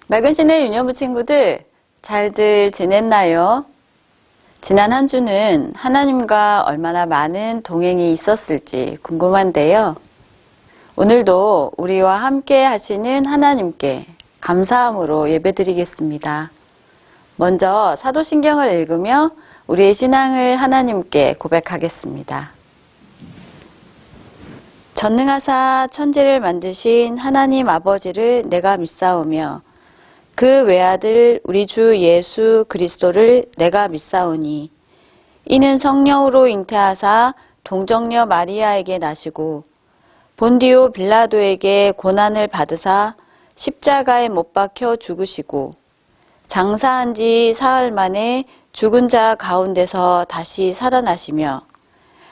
맑은 신의 유년부 친구들, 잘들 지냈나요? 지난 한 주는 하나님과 얼마나 많은 동행이 있었을지 궁금한데요. 오늘도 우리와 함께 하시는 하나님께 감사함으로 예배드리겠습니다. 먼저 사도신경을 읽으며 우리의 신앙을 하나님께 고백하겠습니다. 전능하사 천지를 만드신 하나님 아버지를 내가 믿사오며 그 외아들 우리 주 예수 그리스도를 내가 믿사오니 이는 성령으로 잉태하사 동정녀 마리아에게 나시고 본디오 빌라도에게 고난을 받으사 십자가에 못 박혀 죽으시고 장사한 지 사흘 만에 죽은 자 가운데서 다시 살아나시며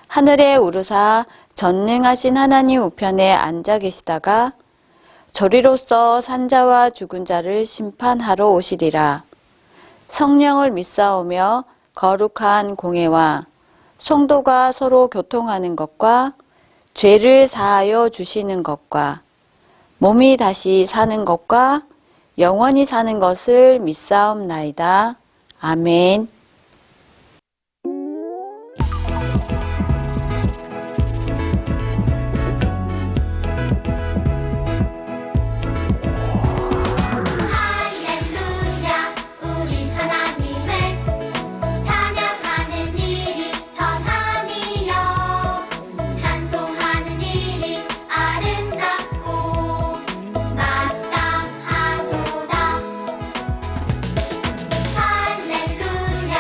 하늘에 오르사 전능하신 하나님 우편에 앉아 계시다가 저리로서 산자와 죽은 자를 심판하러 오시리라. 성령을 믿사오며 거룩한 공회와 성도가 서로 교통하는 것과 죄를 사하여 주시는 것과 몸이 다시 사는 것과 영원히 사는 것을 믿사옵나이다. 아멘. 할렐루야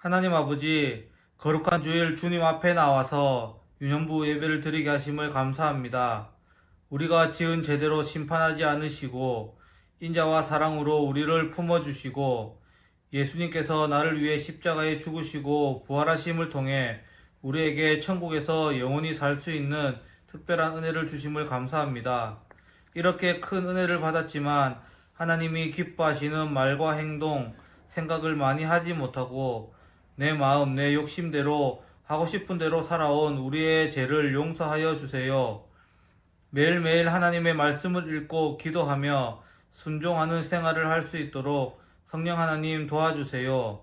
하나님 아버지, 거룩한 주일 주님 앞에 나와서 유년부 예배를 드리게 하심을 감사합니다. 우리가 지은 제대로 심판하지 않으시고 인자와 사랑으로 우리를 품어주시고 예수님께서 나를 위해 십자가에 죽으시고 부활하심을 통해 우리에게 천국에서 영원히 살 수 있는 특별한 은혜를 주심을 감사합니다. 이렇게 큰 은혜를 받았지만 하나님이 기뻐하시는 말과 행동, 생각을 많이 하지 못하고 내 마음, 내 욕심대로 하고 싶은 대로 살아온 우리의 죄를 용서하여 주세요. 매일매일 하나님의 말씀을 읽고 기도하며 순종하는 생활을 할 수 있도록 성령 하나님 도와주세요.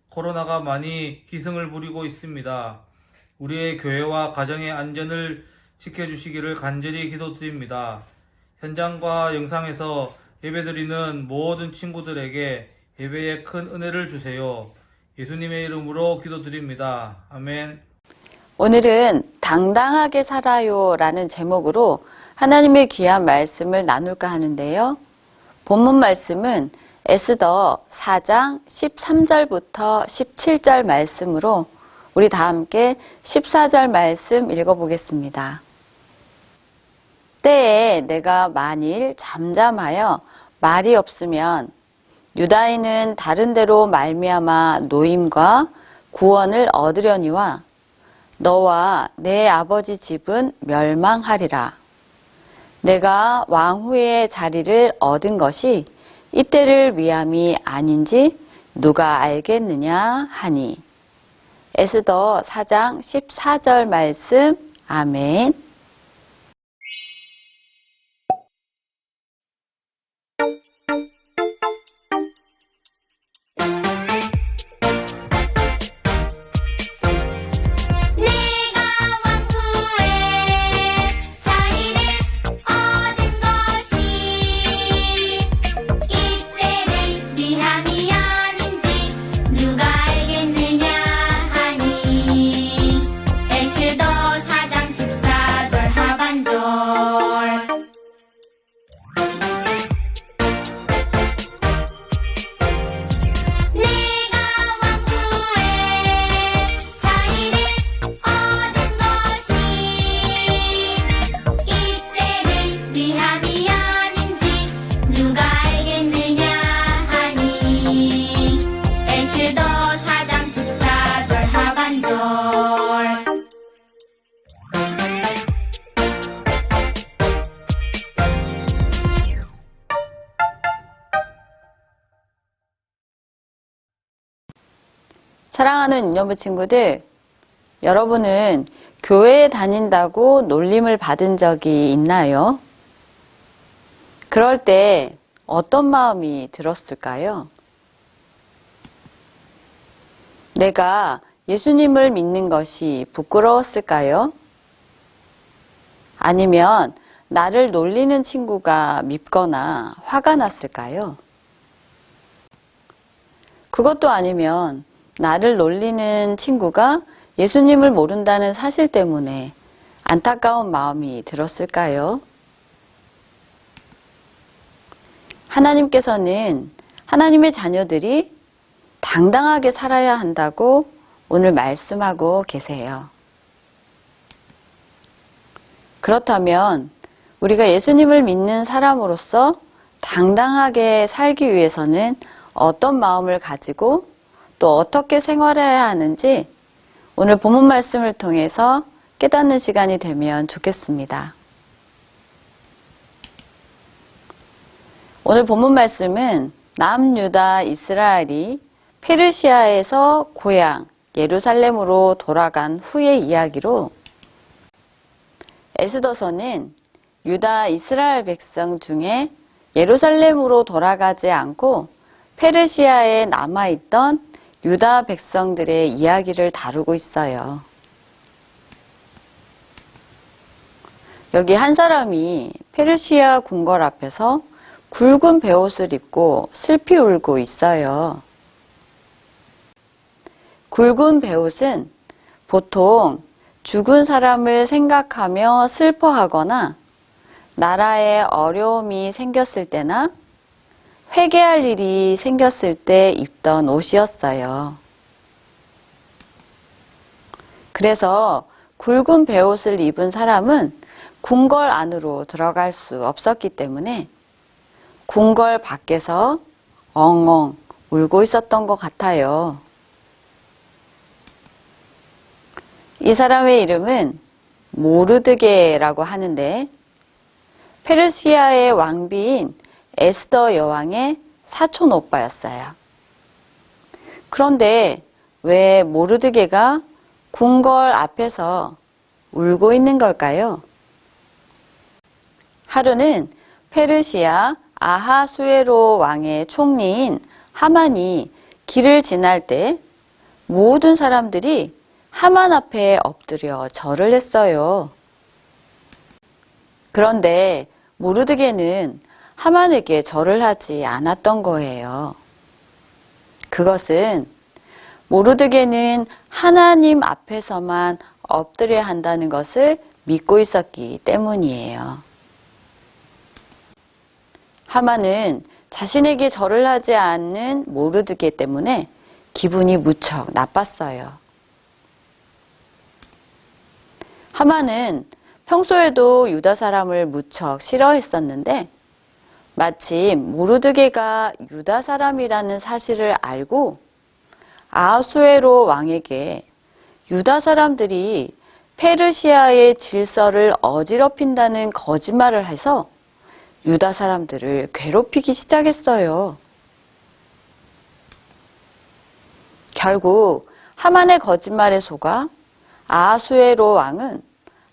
코로나가 많이 기승을 부리고 있습니다. 우리의 교회와 가정의 안전을 지켜주시기를 간절히 기도드립니다. 현장과 영상에서 예배드리는 모든 친구들에게 예배에 큰 은혜를 주세요. 예수님의 이름으로 기도드립니다. 아멘. 오늘은 당당하게 살아요 라는 제목으로 하나님의 귀한 말씀을 나눌까 하는데요. 본문 말씀은 에스더 4장 13절부터 17절 말씀으로 우리 다 함께 14절 말씀 읽어보겠습니다. 때에 내가 만일 잠잠하여 말이 없으면 유다인은 다른 데로 말미암아 노임과 구원을 얻으려니와 너와 내 아버지 집은 멸망하리라. 내가 왕후의 자리를 얻은 것이 이때를 위함이 아닌지 누가 알겠느냐 하니. 에스더 4장 14절 말씀. 아멘. 사랑하는 유년부 친구들, 여러분은 교회에 다닌다고 놀림을 받은 적이 있나요? 그럴 때 어떤 마음이 들었을까요? 내가 예수님을 믿는 것이 부끄러웠을까요? 아니면 나를 놀리는 친구가 밉거나 화가 났을까요? 그것도 아니면 나를 놀리는 친구가 예수님을 모른다는 사실 때문에 안타까운 마음이 들었을까요? 하나님께서는 하나님의 자녀들이 당당하게 살아야 한다고 오늘 말씀하고 계세요. 그렇다면 우리가 예수님을 믿는 사람으로서 당당하게 살기 위해서는 어떤 마음을 가지고 또 어떻게 생활해야 하는지 오늘 본문 말씀을 통해서 깨닫는 시간이 되면 좋겠습니다. 오늘 본문 말씀은 남유다 이스라엘이 페르시아에서 고향 예루살렘으로 돌아간 후의 이야기로 에스더서는 유다 이스라엘 백성 중에 예루살렘으로 돌아가지 않고 페르시아에 남아있던 유다 백성들의 이야기를 다루고 있어요. 여기 한 사람이 페르시아 궁궐 앞에서 굵은 베옷을 입고 슬피 울고 있어요. 굵은 베옷은 보통 죽은 사람을 생각하며 슬퍼하거나 나라에 어려움이 생겼을 때나 회개할 일이 생겼을 때 입던 옷이었어요. 그래서 굵은 베옷을 입은 사람은 궁궐 안으로 들어갈 수 없었기 때문에 궁궐 밖에서 엉엉 울고 있었던 것 같아요. 이 사람의 이름은 모르드게라고 하는데 페르시아의 왕비인 에스더 여왕의 사촌 오빠였어요. 그런데 왜 모르드게가 궁궐 앞에서 울고 있는 걸까요? 하루는 페르시아 아하수에로 왕의 총리인 하만이 길을 지날 때 모든 사람들이 하만 앞에 엎드려 절을 했어요. 그런데 모르드게는 하만에게 절을 하지 않았던 거예요. 그것은 모르드게는 하나님 앞에서만 엎드려야 한다는 것을 믿고 있었기 때문이에요. 하만은 자신에게 절을 하지 않는 모르드게 때문에 기분이 무척 나빴어요. 하만은 평소에도 유다 사람을 무척 싫어했었는데 마침 모르드게가 유다 사람이라는 사실을 알고 아하수에로 왕에게 유다 사람들이 페르시아의 질서를 어지럽힌다는 거짓말을 해서 유다 사람들을 괴롭히기 시작했어요. 결국 하만의 거짓말에 속아 아하수에로 왕은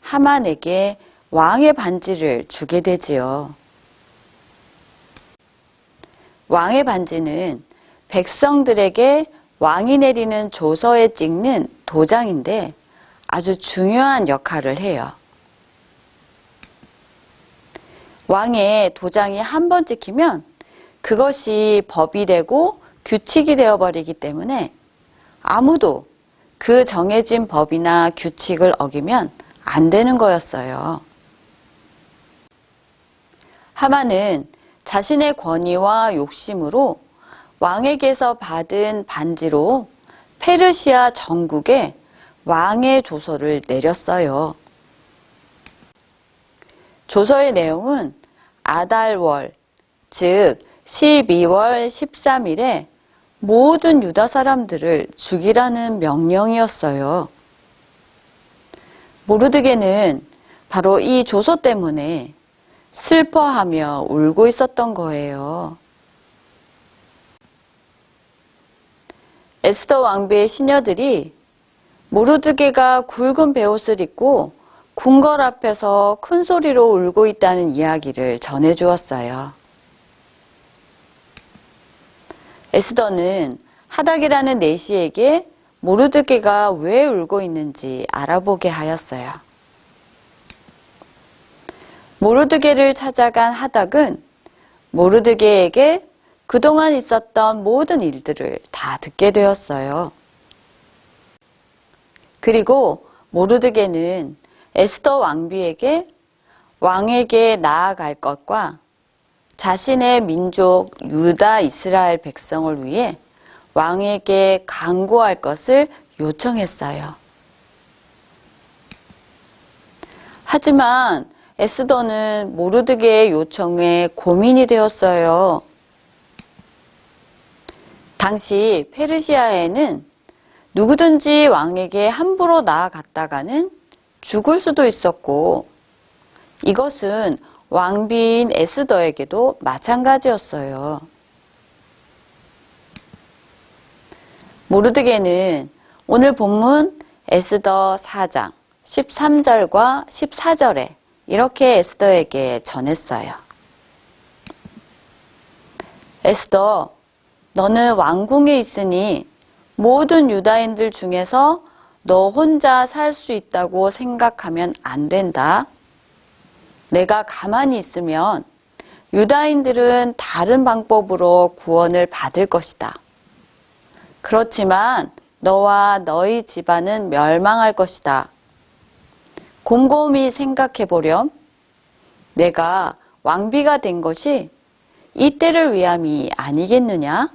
하만에게 왕의 반지를 주게 되지요. 왕의 반지는 백성들에게 왕이 내리는 조서에 찍는 도장인데 아주 중요한 역할을 해요. 왕의 도장이 한 번 찍히면 그것이 법이 되고 규칙이 되어버리기 때문에 아무도 그 정해진 법이나 규칙을 어기면 안 되는 거였어요. 하만은 자신의 권위와 욕심으로 왕에게서 받은 반지로 페르시아 전국에 왕의 조서를 내렸어요. 조서의 내용은 아달월, 즉 12월 13일에 모든 유다 사람들을 죽이라는 명령이었어요. 모르드게는 바로 이 조서 때문에 슬퍼하며 울고 있었던 거예요. 에스더 왕비의 시녀들이 모르드게가 굵은 베옷을 입고 궁궐 앞에서 큰 소리로 울고 있다는 이야기를 전해주었어요. 에스더는 하닥이라는 내시에게 모르드게가 왜 울고 있는지 알아보게 하였어요. 모르드게를 찾아간 하닥은 모르드게에게 그동안 있었던 모든 일들을 다 듣게 되었어요. 그리고 모르드게는 에스더 왕비에게 왕에게 나아갈 것과 자신의 민족 유다 이스라엘 백성을 위해 왕에게 간구할 것을 요청했어요. 하지만 에스더는 모르드게의 요청에 고민이 되었어요. 당시 페르시아에는 누구든지 왕에게 함부로 나아갔다가는 죽을 수도 있었고 이것은 왕비인 에스더에게도 마찬가지였어요. 모르드게는 오늘 본문 에스더 4장 13절과 14절에 이렇게 에스더에게 전했어요. 에스더, 너는 왕궁에 있으니 모든 유다인들 중에서 너 혼자 살 수 있다고 생각하면 안 된다. 내가 가만히 있으면 유다인들은 다른 방법으로 구원을 받을 것이다. 그렇지만 너와 너희 집안은 멸망할 것이다. 곰곰이 생각해 보렴. 내가 왕비가 된 것이 이 때를 위함이 아니겠느냐?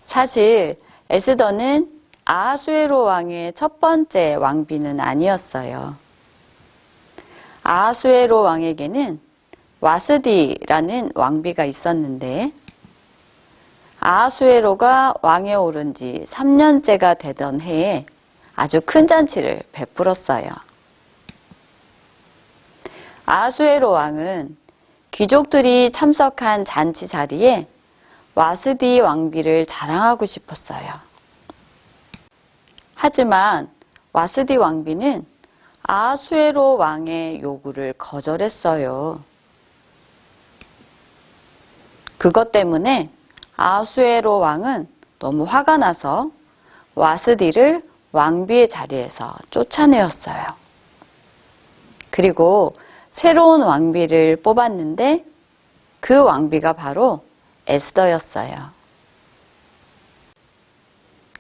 사실 에스더는 아하수에로 왕의 첫 번째 왕비는 아니었어요. 아하수에로 왕에게는 와스디라는 왕비가 있었는데 아하수에로가 왕에 오른 지 3년째가 되던 해에 아주 큰 잔치를 베풀었어요. 아하수에로 왕은 귀족들이 참석한 잔치 자리에 와스디 왕비를 자랑하고 싶었어요. 하지만 와스디 왕비는 아하수에로 왕의 요구를 거절했어요. 그것 때문에 아하수에로 왕은 너무 화가 나서 와스디를 왕비의 자리에서 쫓아내었어요. 그리고 새로운 왕비를 뽑았는데 그 왕비가 바로 에스더였어요.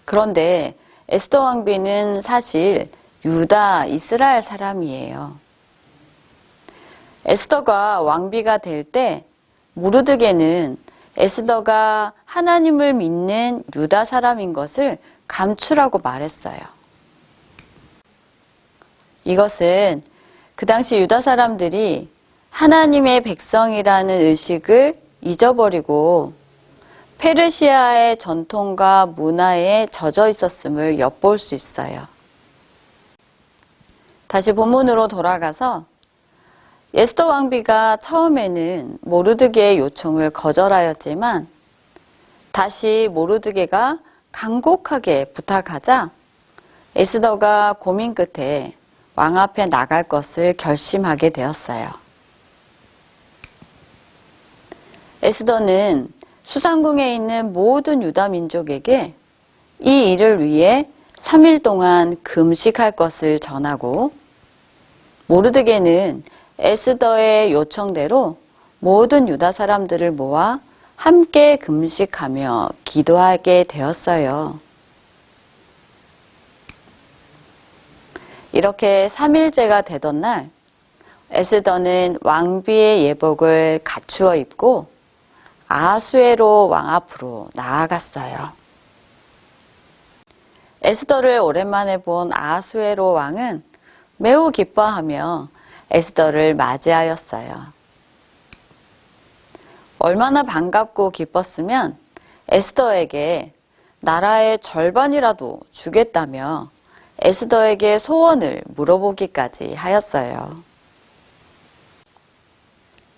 그런데 에스더 왕비는 사실 유다 이스라엘 사람이에요. 에스더가 왕비가 될 때 모르드게는 에스더가 하나님을 믿는 유다 사람인 것을 감추라고 말했어요. 이것은 그 당시 유다 사람들이 하나님의 백성이라는 의식을 잊어버리고 페르시아의 전통과 문화에 젖어 있었음을 엿볼 수 있어요. 다시 본문으로 돌아가서 에스더 왕비가 처음에는 모르드게의 요청을 거절하였지만 다시 모르드게가 간곡하게 부탁하자 에스더가 고민 끝에 왕 앞에 나갈 것을 결심하게 되었어요. 에스더는 수상궁에 있는 모든 유다 민족에게 이 일을 위해 3일 동안 금식할 것을 전하고 모르드게는 에스더의 요청대로 모든 유다 사람들을 모아 함께 금식하며 기도하게 되었어요. 이렇게 3일째가 되던 날 에스더는 왕비의 예복을 갖추어 입고 아하수에로 왕 앞으로 나아갔어요. 에스더를 오랜만에 본 아하수에로 왕은 매우 기뻐하며 에스더를 맞이하였어요. 얼마나 반갑고 기뻤으면 에스더에게 나라의 절반이라도 주겠다며 에스더에게 소원을 물어보기까지 하였어요.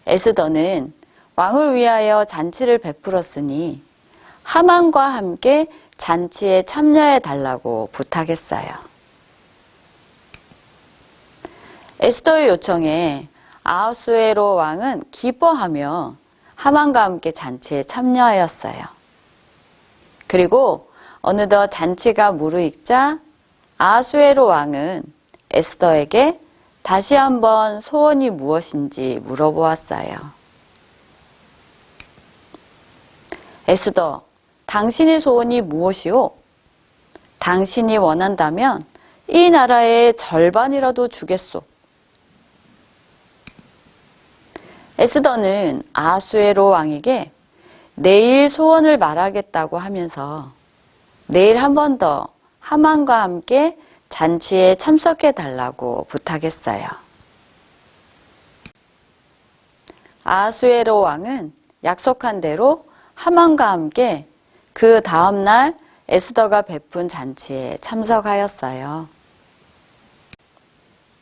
에스더는 왕을 위하여 잔치를 베풀었으니 하만과 함께 잔치에 참여해 달라고 부탁했어요. 에스더의 요청에 아하수에로 왕은 기뻐하며 하만과 함께 잔치에 참여하였어요. 그리고 어느덧 잔치가 무르익자 아하수에로 왕은 에스더에게 다시 한번 소원이 무엇인지 물어보았어요. 에스더, 당신의 소원이 무엇이오? 당신이 원한다면 이 나라의 절반이라도 주겠소. 에스더는 아하수에로 왕에게 내일 소원을 말하겠다고 하면서 내일 한 번 더 하만과 함께 잔치에 참석해 달라고 부탁했어요. 아하수에로 왕은 약속한 대로 하만과 함께 그 다음 날 에스더가 베푼 잔치에 참석하였어요.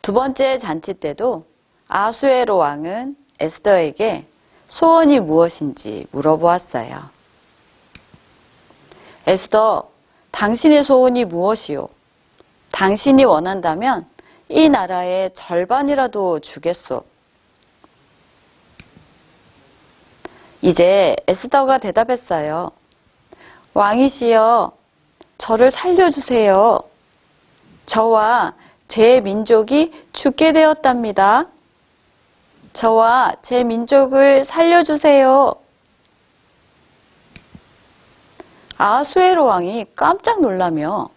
두 번째 잔치 때도 아하수에로 왕은 에스더에게 소원이 무엇인지 물어보았어요. 에스더, 당신의 소원이 무엇이오? 당신이 원한다면 이 나라의 절반이라도 주겠소. 이제 에스더가 대답했어요. 왕이시여, 저를 살려주세요. 저와 제 민족이 죽게 되었답니다. 저와 제 민족을 살려주세요. 아하수에로 왕이 깜짝 놀라며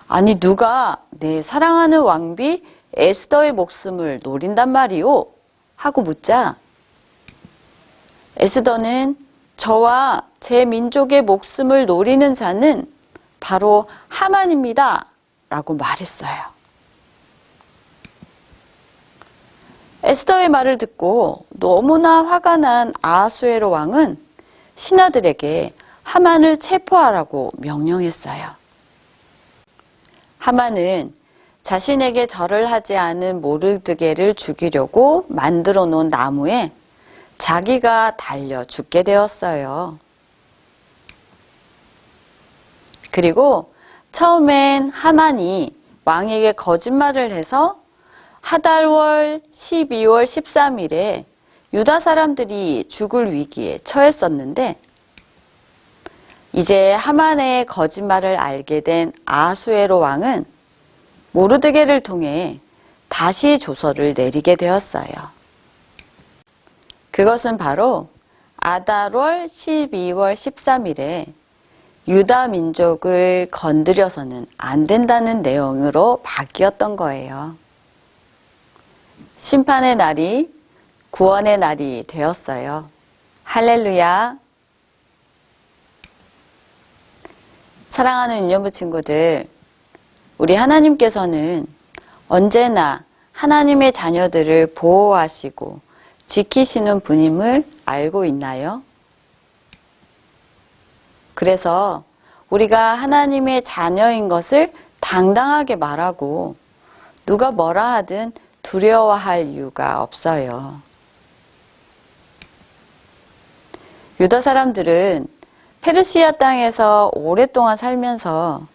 아니 누가 내 사랑하는 왕비 에스더의 목숨을 노린단 말이오? 하고 묻자 에스더는 저와 제 민족의 목숨을 노리는 자는 바로 하만입니다. 라고 말했어요. 에스더의 말을 듣고 너무나 화가 난 아하수에로 왕은 신하들에게 하만을 체포하라고 명령했어요. 하만은 자신에게 절을 하지 않은 모르드게를 죽이려고 만들어 놓은 나무에 자기가 달려 죽게 되었어요. 그리고 처음엔 하만이 왕에게 거짓말을 해서 하달월 12월 13일에 유다 사람들이 죽을 위기에 처했었는데 이제 하만의 거짓말을 알게 된 아하수에로 왕은 모르드게를 통해 다시 조서를 내리게 되었어요. 그것은 바로 아달월 12월 13일에 유다 민족을 건드려서는 안 된다는 내용으로 바뀌었던 거예요. 심판의 날이 구원의 날이 되었어요. 할렐루야. 사랑하는 유년부 친구들, 우리 하나님께서는 언제나 하나님의 자녀들을 보호하시고 지키시는 분임을 알고 있나요? 그래서 우리가 하나님의 자녀인 것을 당당하게 말하고 누가 뭐라 하든 두려워할 이유가 없어요. 유다 사람들은 페르시아 땅에서 오랫동안 살면서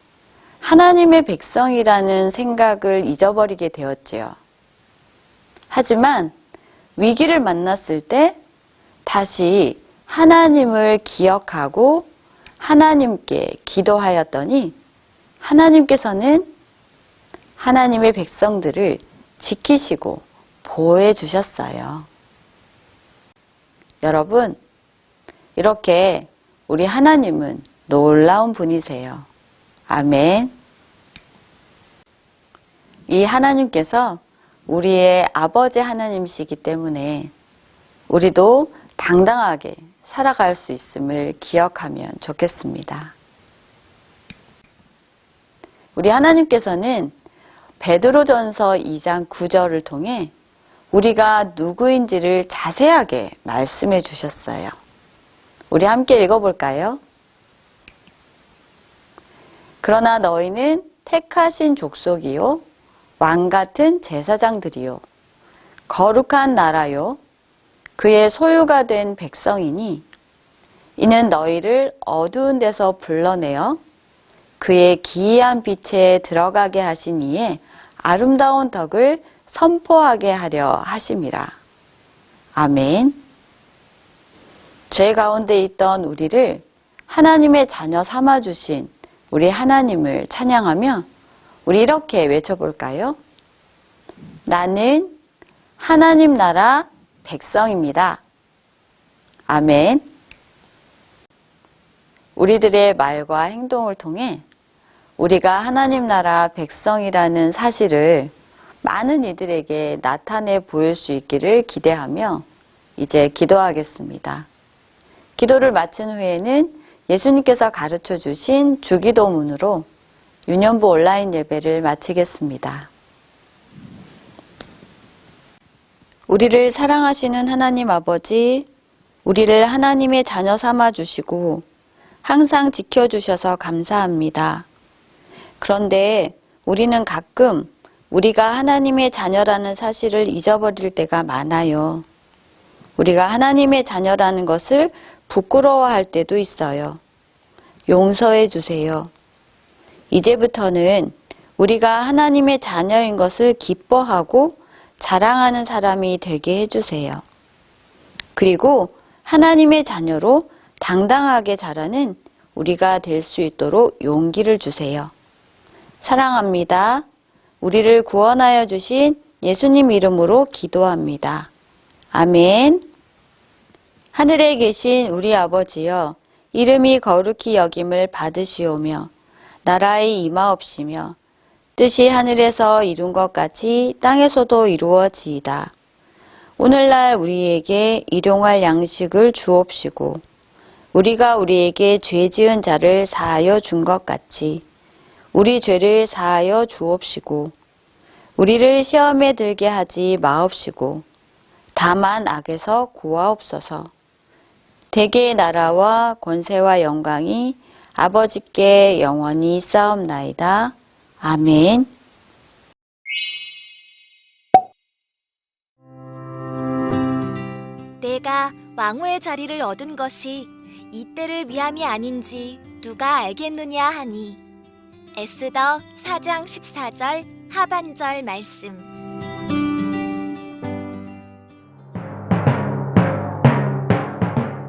하나님의 백성이라는 생각을 잊어버리게 되었지요. 하지만 위기를 만났을 때 다시 하나님을 기억하고 하나님께 기도하였더니 하나님께서는 하나님의 백성들을 지키시고 보호해 주셨어요. 여러분, 이렇게 우리 하나님은 놀라운 분이세요. 아멘. 이 하나님께서 우리의 아버지 하나님이시기 때문에 우리도 당당하게 살아갈 수 있음을 기억하면 좋겠습니다. 우리 하나님께서는 베드로전서 2장 9절을 통해 우리가 누구인지를 자세하게 말씀해 주셨어요. 우리 함께 읽어볼까요? 그러나 너희는 택하신 족속이요 왕같은 제사장들이요 거룩한 나라요 그의 소유가 된 백성이니 이는 너희를 어두운 데서 불러내어 그의 기이한 빛에 들어가게 하신 이에 아름다운 덕을 선포하게 하려 하심이라. 아멘. 죄 가운데 있던 우리를 하나님의 자녀 삼아주신 우리 하나님을 찬양하며 우리 이렇게 외쳐볼까요? 나는 하나님 나라 백성입니다. 아멘. 우리들의 말과 행동을 통해 우리가 하나님 나라 백성이라는 사실을 많은 이들에게 나타내 보일 수 있기를 기대하며 이제 기도하겠습니다. 기도를 마친 후에는 예수님께서 가르쳐 주신 주기도문으로 유년부 온라인 예배를 마치겠습니다. 우리를 사랑하시는 하나님 아버지, 우리를 하나님의 자녀 삼아 주시고 항상 지켜주셔서 감사합니다. 그런데 우리는 가끔 우리가 하나님의 자녀라는 사실을 잊어버릴 때가 많아요. 우리가 하나님의 자녀라는 것을 부끄러워할 때도 있어요. 용서해 주세요. 이제부터는 우리가 하나님의 자녀인 것을 기뻐하고 자랑하는 사람이 되게 해주세요. 그리고 하나님의 자녀로 당당하게 자라는 우리가 될 수 있도록 용기를 주세요. 사랑합니다. 우리를 구원하여 주신 예수님 이름으로 기도합니다. 아멘. 하늘에 계신 우리 아버지여, 이름이 거룩히 여김을 받으시오며 나라의 임하옵시며 뜻이 하늘에서 이룬 것 같이 땅에서도 이루어지이다. 오늘날 우리에게 일용할 양식을 주옵시고 우리가 우리에게 죄 지은 자를 사하여 준 것 같이 우리 죄를 사하여 주옵시고 우리를 시험에 들게 하지 마옵시고 다만 악에서 구하옵소서. 대개의 나라와 권세와 영광이 아버지께 영원히 있사옵나이다. 아멘. 내가 왕후의 자리를 얻은 것이 이때를 위함이 아닌지 누가 알겠느냐 하니. 에스더 4장 14절 하반절 말씀.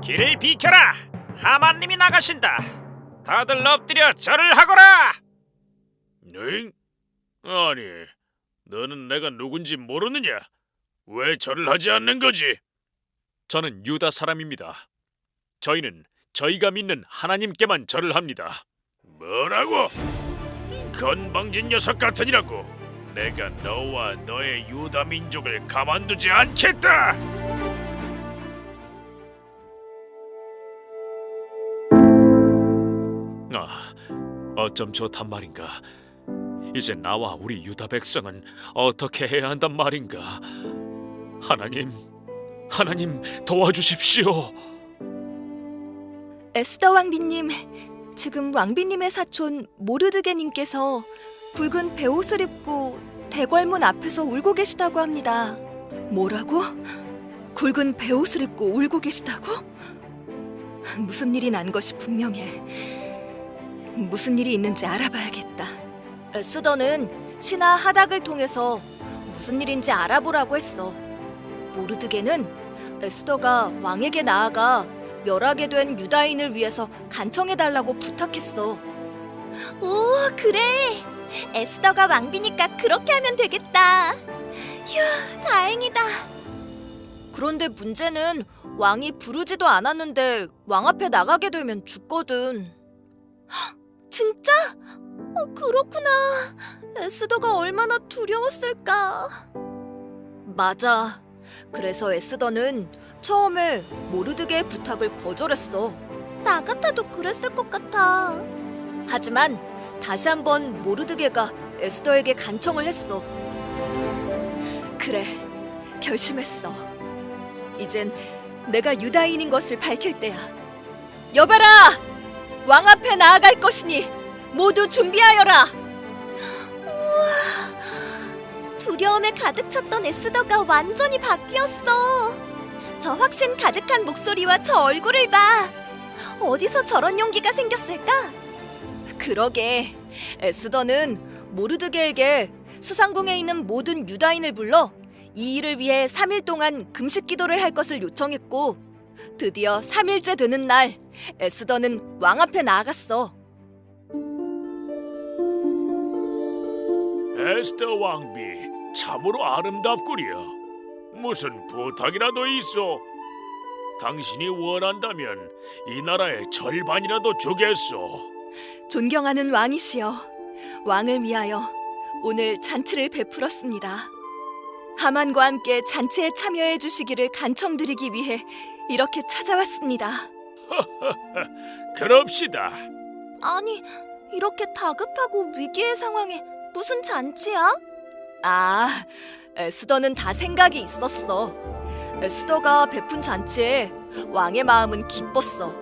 길을 비켜라! 하만님이 나가신다! 다들 엎드려 절을 하거라! 응? 아니, 너는 내가 누군지 모르느냐? 왜 절을 하지 않는 거지? 저는 유다 사람입니다. 저희는 저희가 믿는 하나님께만 절을 합니다. 뭐라고? 건방진 녀석 같으니라고. 내가 너와 너의 유다 민족을 가만두지 않겠다. 어쩜 좋단 말인가. 이제 나와 우리 유다 백성은 어떻게 해야 한단 말인가. 하나님 도와주십시오. 에스더 왕비님, 지금 왕비님의 사촌 모르드게님께서 굵은 베옷을 입고 대궐문 앞에서 울고 계시다고 합니다. 뭐라고? 굵은 베옷을 입고 울고 계시다고? 무슨 일이 난 것이 분명해. 무슨 일이 있는지 알아봐야겠다. 에스더는 신하 하닥을 통해서 무슨 일인지 알아보라고 했어. 모르드게는 에스더가 왕에게 나아가 멸하게 된 유다인을 위해서 간청해달라고 부탁했어. 오, 그래. 에스더가 왕비니까 그렇게 하면 되겠다. 휴, 다행이다. 그런데 문제는 왕이 부르지도 않았는데 왕 앞에 나가게 되면 죽거든. 헉, 진짜? 그렇구나. 에스더가 얼마나 두려웠을까. 맞아. 그래서 에스더는 처음에 모르드게의 부탁을 거절했어. 나 같아도 그랬을 것 같아. 하지만 다시 한번 모르드게가 에스더에게 간청을 했어. 그래, 결심했어. 이젠 내가 유다인인 것을 밝힐 때야. 여봐라! 왕 앞에 나아갈 것이니 모두 준비하여라. 우와, 두려움에 가득 찼던 에스더가 완전히 바뀌었어. 저 확신 가득한 목소리와 저 얼굴을 봐. 어디서 저런 용기가 생겼을까? 그러게, 에스더는 모르드게에게 수상궁에 있는 모든 유다인을 불러 이 일을 위해 3일 동안 금식 기도를 할 것을 요청했고, 드디어 3일째 되는 날 에스더는 왕 앞에 나아갔어. 에스더 왕비, 참으로 아름답구려. 무슨 부탁이라도 있어? 당신이 원한다면 이 나라의 절반이라도 주겠소. 존경하는 왕이시여, 왕을 위하여 오늘 잔치를 베풀었습니다. 하만과 함께 잔치에 참여해 주시기를 간청드리기 위해 이렇게 찾아왔습니다. 그럽시다. 아니, 이렇게 다급하고 위기의 상황에 무슨 잔치야? 아, 에스더는 다 생각이 있었어. 에스더가 베푼 잔치에 왕의 마음은 기뻤어.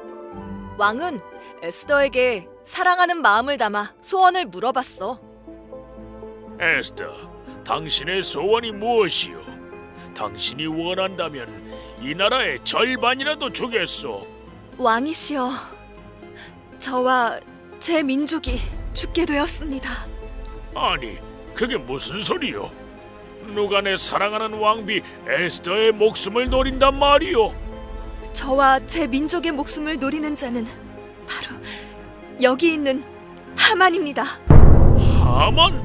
왕은 에스더에게 사랑하는 마음을 담아 소원을 물어봤어. 에스더, 당신의 소원이 무엇이오? 당신이 원한다면 이 나라의 절반이라도 주겠소. 왕이시여, 저와 제 민족이 죽게 되었습니다. 아니, 그게 무슨 소리요? 누가 내 사랑하는 왕비 에스더의 목숨을 노린단 말이오? 저와 제 민족의 목숨을 노리는 자는 바로 여기 있는 하만입니다. 하만?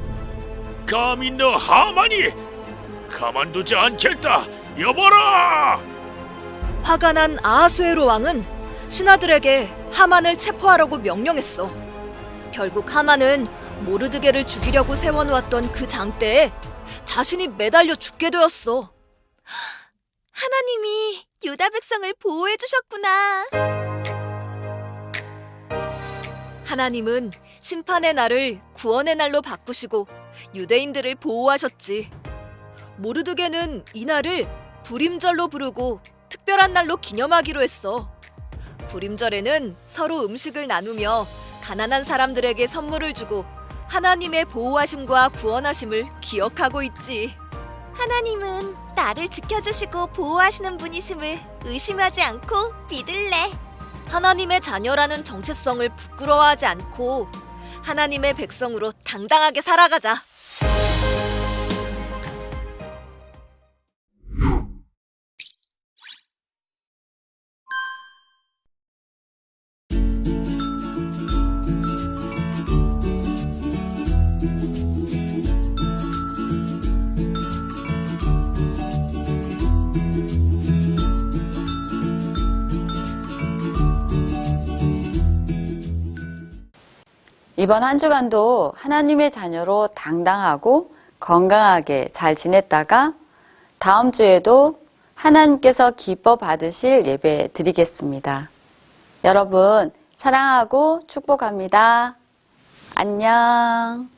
감히 너 하만이? 가만두지 않겠다. 여봐라! 화가 난 아하수에로 왕은 신하들에게 하만을 체포하라고 명령했어. 결국 하만은 모르드게를 죽이려고 세워놓았던 그 장대에 자신이 매달려 죽게 되었어. 하나님이 유다 백성을 보호해 주셨구나. 하나님은 심판의 날을 구원의 날로 바꾸시고 유대인들을 보호하셨지. 모르드게는 이 날을 불임절로 부르고 특별한 날로 기념하기로 했어. 불임절에는 서로 음식을 나누며 가난한 사람들에게 선물을 주고 하나님의 보호하심과 구원하심을 기억하고 있지. 하나님은 나를 지켜주시고 보호하시는 분이심을 의심하지 않고 믿을래. 하나님의 자녀라는 정체성을 부끄러워하지 않고 하나님의 백성으로 당당하게 살아가자. 이번 한 주간도 하나님의 자녀로 당당하고 건강하게 잘 지냈다가 다음 주에도 하나님께서 기뻐 받으실 예배 드리겠습니다. 여러분 사랑하고 축복합니다. 안녕.